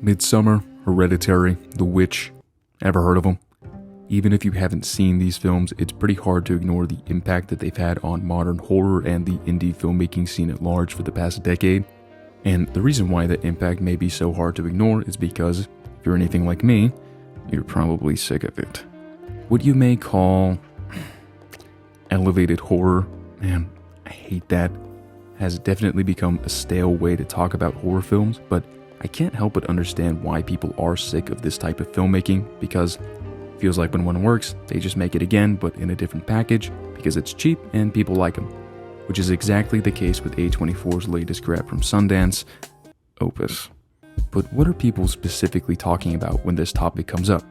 Midsummer, Hereditary, The Witch. Ever heard of them? Even if you haven't seen these films, it's pretty hard to ignore the impact that they've had on modern horror and the indie filmmaking scene at large for the past decade. And the reason why that impact may be so hard to ignore is because, if you're anything like me, you're probably sick of it. What you may call elevated horror, man, I hate that, has definitely become a stale way to talk about horror films, but I can't help but understand why people are sick of this type of filmmaking, because it feels like when one works, they just make it again, but in a different package, because it's cheap and people like them. Which is exactly the case with A24's latest grab from Sundance, Opus. But what are people specifically talking about when this topic comes up?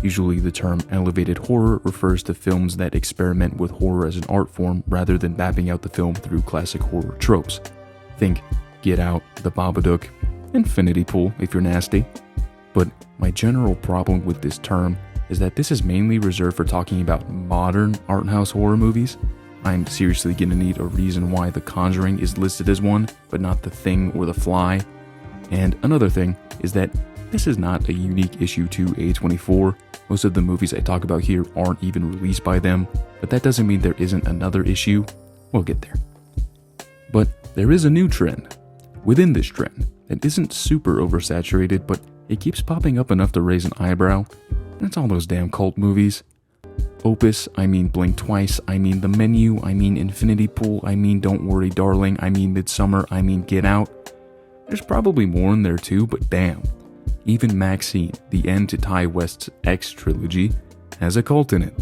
Usually the term elevated horror refers to films that experiment with horror as an art form rather than mapping out the film through classic horror tropes. Think Get Out, The Babadook, Infinity Pool if you're nasty. But my general problem with this term is that this is mainly reserved for talking about modern art house horror movies. I'm seriously gonna need a reason why The Conjuring is listed as one, but not The Thing or The Fly. And another thing is that this is not a unique issue to A24. Most of the movies I talk about here aren't even released by them, but that doesn't mean there isn't another issue. We'll get there. But there is a new trend within this trend that isn't super oversaturated, but it keeps popping up enough to raise an eyebrow. And it's all those damn cult movies. Opus, I mean Blink Twice, I mean The Menu, I mean Infinity Pool, I mean Don't Worry Darling, I mean Midsummer, I mean Get Out. There's probably more in there too, but damn. Even Maxine, the end to Ty West's X trilogy, has a cult in it.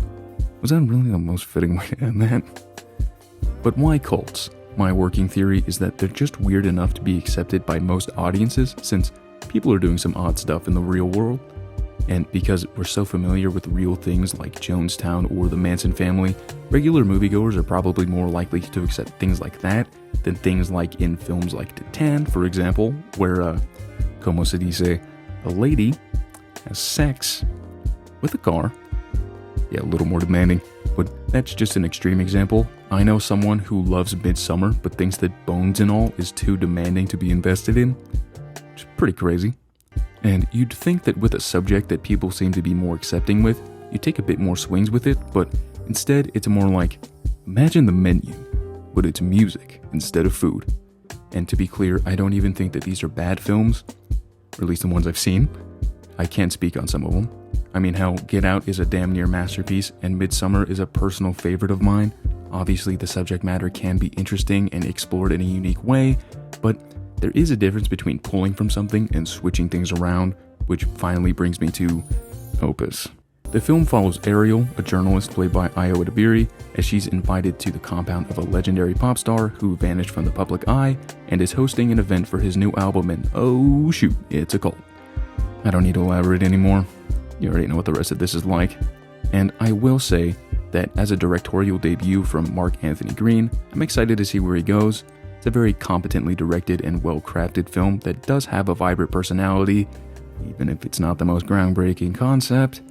Was that really the most fitting way to end that? But why cults? My working theory is that they're just weird enough to be accepted by most audiences, since people are doing some odd stuff in the real world. And because we're so familiar with real things like Jonestown or the Manson family, regular moviegoers are probably more likely to accept things like that than things like in films like Titan, for example, where, como se dice, a lady has sex with a car. Yeah, a little more demanding, but that's just an extreme example. I know someone who loves Midsummer but thinks that Bones and all is too demanding to be invested in. It's pretty crazy. And you'd think that with a subject that people seem to be more accepting with, you'd take a bit more swings with it, but instead it's more like, imagine The Menu, but it's music instead of food. And to be clear, I don't even think that these are bad films, or at least the ones I've seen. I can't speak on some of them. I mean, hell, Get Out is a damn near masterpiece, and Midsummer is a personal favorite of mine. Obviously, the subject matter can be interesting and explored in a unique way, but there is a difference between pulling from something and switching things around, which finally brings me to Opus. The film follows Ariel, a journalist played by Ayo Edebiri, as she's invited to the compound of a legendary pop star who vanished from the public eye and is hosting an event for his new album, and oh shoot, it's a cult. I don't need to elaborate anymore. You already know what the rest of this is like. And I will say that as a directorial debut from Mark Anthony Green, I'm excited to see where he goes. It's a very competently directed and well-crafted film that does have a vibrant personality, even if it's not the most groundbreaking concept.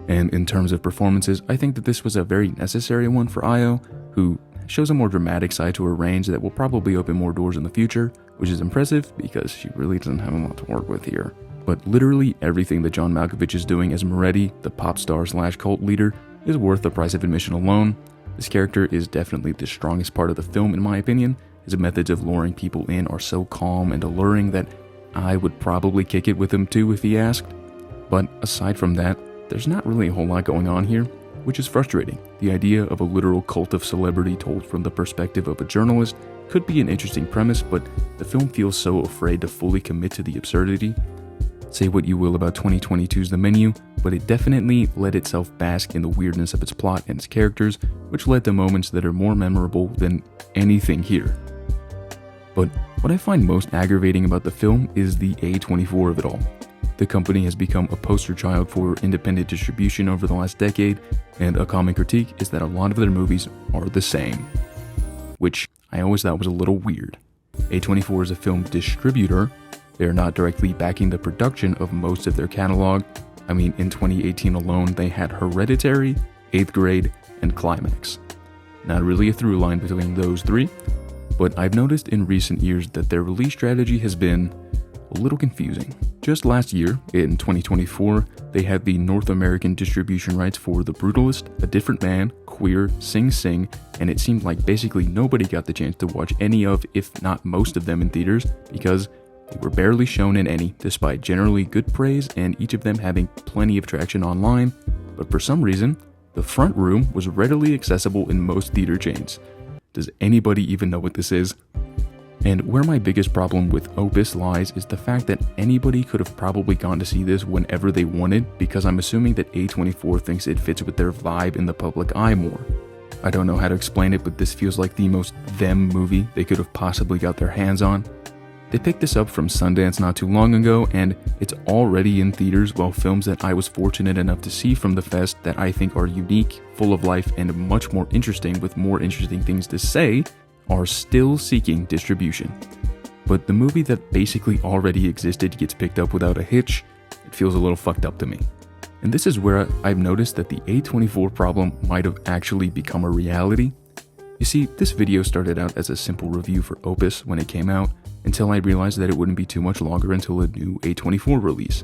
And in terms of performances, I think that this was a very necessary one for Ayo, who shows a more dramatic side to her range that will probably open more doors in the future, which is impressive because she really doesn't have a lot to work with here. But literally everything that John Malkovich is doing as Moretti, the pop star / cult leader, is worth the price of admission alone. This character is definitely the strongest part of the film in my opinion. His methods of luring people in are so calm and alluring that I would probably kick it with him too if he asked. But aside from that, there's not really a whole lot going on here, which is frustrating. The idea of a literal cult of celebrity told from the perspective of a journalist could be an interesting premise, but the film feels so afraid to fully commit to the absurdity. Say what you will about 2022's The Menu, but it definitely let itself bask in the weirdness of its plot and its characters, which led to moments that are more memorable than anything here. But what I find most aggravating about the film is the A24 of it all. The company has become a poster child for independent distribution over the last decade, and a common critique is that a lot of their movies are the same. Which I always thought was a little weird. A24 is a film distributor. They are not directly backing the production of most of their catalog. I mean, in 2018 alone, they had Hereditary, 8th Grade, and Climax. Not really a through line between those three, but I've noticed in recent years that their release strategy has been, a little confusing. Just last year, in 2024, they had the North American distribution rights for The Brutalist, A Different Man, Queer, Sing Sing, and it seemed like basically nobody got the chance to watch any of, if not most of them in theaters, because they were barely shown in any, despite generally good praise and each of them having plenty of traction online. But for some reason, the front room was readily accessible in most theater chains. Does anybody even know what this is? And where my biggest problem with Opus lies is the fact that anybody could have probably gone to see this whenever they wanted, because I'm assuming that A24 thinks it fits with their vibe in the public eye more. I don't know how to explain it, but this feels like the most them movie they could have possibly got their hands on. They picked this up from Sundance not too long ago, and it's already in theaters, while films that I was fortunate enough to see from the fest that I think are unique, full of life, and much more interesting with more interesting things to say are still seeking distribution. But the movie that basically already existed gets picked up without a hitch. It feels a little fucked up to me. And this is where I've noticed that the A24 problem might have actually become a reality. You see, this video started out as a simple review for Opus when it came out, until I realized that it wouldn't be too much longer until a new A24 release.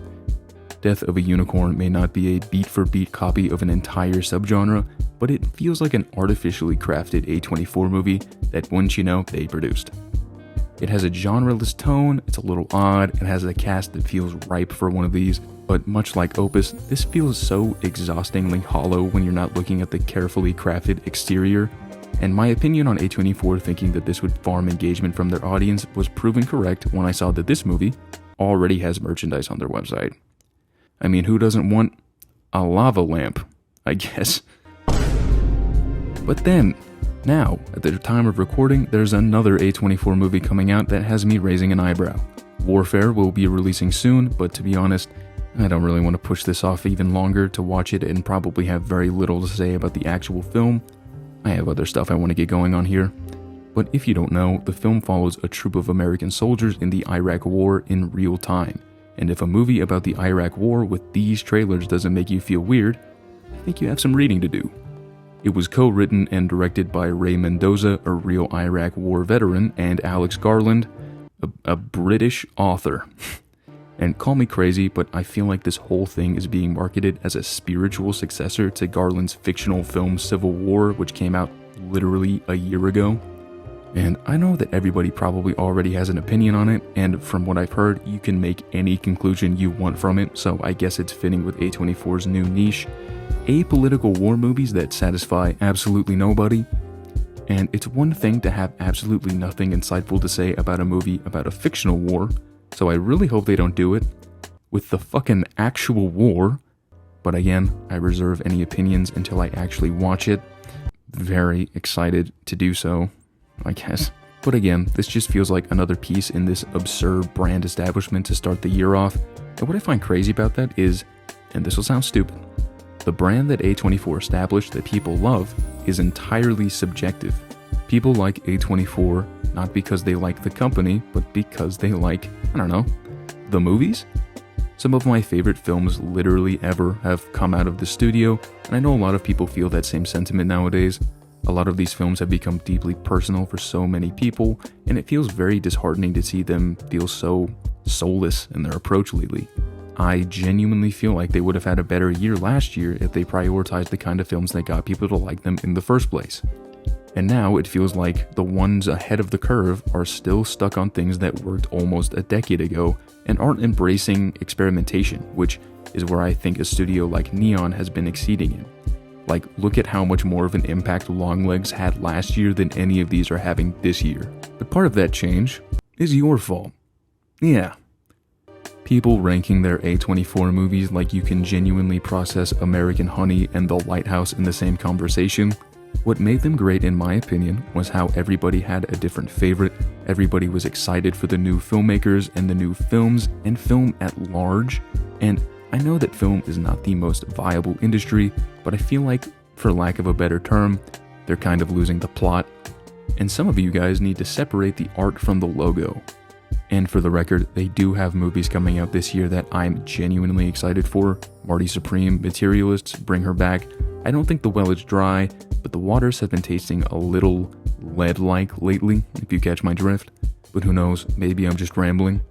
Death of a Unicorn may not be a beat-for-beat copy of an entire subgenre, but it feels like an artificially crafted A24 movie that, wouldn't you know, they produced. It has a genreless tone, it's a little odd, it has a cast that feels ripe for one of these, but much like Opus, this feels so exhaustingly hollow when you're not looking at the carefully crafted exterior. And my opinion on A24 thinking that this would farm engagement from their audience was proven correct when I saw that this movie already has merchandise on their website. I mean, who doesn't want a lava lamp, I guess? But then, now, at the time of recording, there's another A24 movie coming out that has me raising an eyebrow. Warfare will be releasing soon, but to be honest, I don't really want to push this off even longer to watch it and probably have very little to say about the actual film. I have other stuff I want to get going on here. But if you don't know, the film follows a troop of American soldiers in the Iraq War in real time. And if a movie about the Iraq War with these trailers doesn't make you feel weird, I think you have some reading to do. It was co-written and directed by Ray Mendoza, a real Iraq War veteran, and Alex Garland, a British author. And call me crazy, but I feel like this whole thing is being marketed as a spiritual successor to Garland's fictional film Civil War, which came out literally a year ago. And I know that everybody probably already has an opinion on it, and from what I've heard, you can make any conclusion you want from it, so I guess it's fitting with A24's new niche, apolitical war movies that satisfy absolutely nobody. And it's one thing to have absolutely nothing insightful to say about a movie about a fictional war, so I really hope they don't do it with the fucking actual war. But again, I reserve any opinions until I actually watch it. Very excited to do so, I guess. But again, this just feels like another piece in this absurd brand establishment to start the year off. And what I find crazy about that is, and this will sound stupid, the brand that A24 established that people love is entirely subjective. People like A24 not because they like the company, but because they like, I don't know, the movies? Some of my favorite films literally ever have come out of the studio, and I know a lot of people feel that same sentiment nowadays. A lot of these films have become deeply personal for so many people, and it feels very disheartening to see them feel so soulless in their approach lately. I genuinely feel like they would have had a better year last year if they prioritized the kind of films that got people to like them in the first place. And now it feels like the ones ahead of the curve are still stuck on things that worked almost a decade ago and aren't embracing experimentation, which is where I think a studio like Neon has been exceeding in. Like, look at how much more of an impact Longlegs had last year than any of these are having this year. But part of that change is your fault. Yeah. People ranking their A24 movies like you can genuinely process American Honey and The Lighthouse in the same conversation. What made them great, in my opinion, was how everybody had a different favorite, everybody was excited for the new filmmakers and the new films and film at large, and I know that film is not the most viable industry, but I feel like, for lack of a better term, they're kind of losing the plot, and some of you guys need to separate the art from the logo. And for the record, they do have movies coming out this year that I'm genuinely excited for. Marty Supreme, Materialists, Bring Her Back. I don't think the well is dry, but the waters have been tasting a little lead-like lately, if you catch my drift. But who knows, maybe I'm just rambling.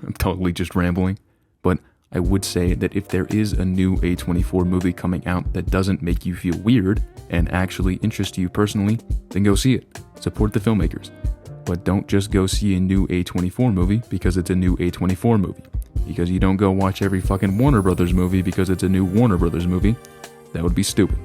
I'm totally just rambling. But I would say that if there is a new A24 movie coming out that doesn't make you feel weird and actually interests you personally, then go see it. Support the filmmakers. But don't just go see a new A24 movie because it's a new A24 movie. Because you don't go watch every fucking Warner Brothers movie because it's a new Warner Brothers movie. That would be stupid.